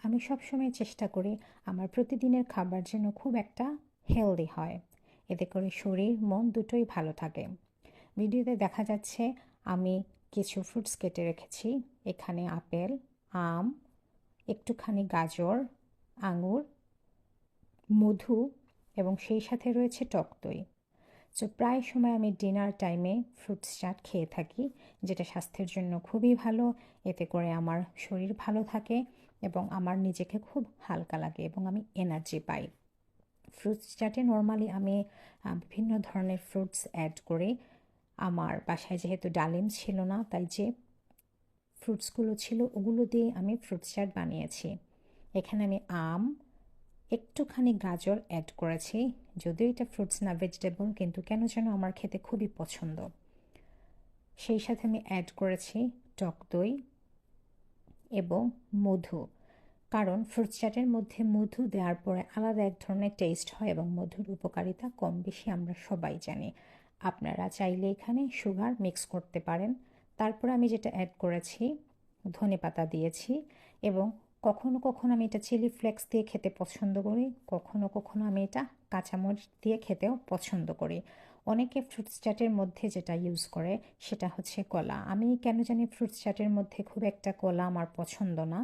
আমি সবসময় চেষ্টা করি আমার প্রতিদিনের খাবার যেন খুব একটা হেলদি হয়, এতে করে শরীর মন দুটোই ভালো থাকে। ভিডিওতে দেখা যাচ্ছে আমি কিছু ফ্রুটস কেটে রেখেছি। এখানে আপেল, আম, একটুখানি গাজর, আঙুর, মধু এবং সেই সাথে রয়েছে টক দই। সো প্রায় সময় আমি ডিনার টাইমে ফ্রুটস চাট খেয়ে থাকি, যেটা স্বাস্থ্যের জন্য খুবই ভালো। এতে করে আমার শরীর ভালো থাকে এবং আমার নিজেকে খুব হালকা লাগে এবং আমি এনার্জি পাই। ফ্রুটস চাটে নর্মালি আমি বিভিন্ন ধরনের ফ্রুটস অ্যাড করি। আমার বাসায় যেহেতু ডালিম ছিল না, তাই যে ফ্রুটসগুলো ছিল ওগুলো দিয়ে আমি ফ্রুটস চাট বানিয়েছি। এখানে আমি আম, একটুখানি গাজর অ্যাড করেছি। যদিও এটা ফ্রুটস না, ভেজিটেবল, কিন্তু কেন যেন আমার খেতে খুবই পছন্দ। সেই সাথে আমি অ্যাড করেছি টক দই এবং মধু, কারণ ফ্রুটস চাটের মধ্যে মধু দেওয়ার পরে আলাদা এক ধরনের টেস্ট হয় এবং মধুর উপকারিতা কম বেশি আমরা সবাই জানি। আপনারা চাইলে এখানে সুগার মিক্স করতে পারেন। তারপর আমি যেটা অ্যাড করেছি, ধনেপাতা দিয়েছি এবং কখনো কখনো আমি এটা চিলি ফ্লেক্স দিয়ে খেতে পছন্দ করি, কখনো কখনো আমি এটা কাঁচামরিচ দিয়ে খেতেও পছন্দ করি। অনেকে ফ্রুটস চাটের মধ্যে যেটা ইউজ করে সেটা হচ্ছে কলা। আমি কেন জানি ফ্রুটস চাটের মধ্যে খুব একটা কলা আমার পছন্দ না।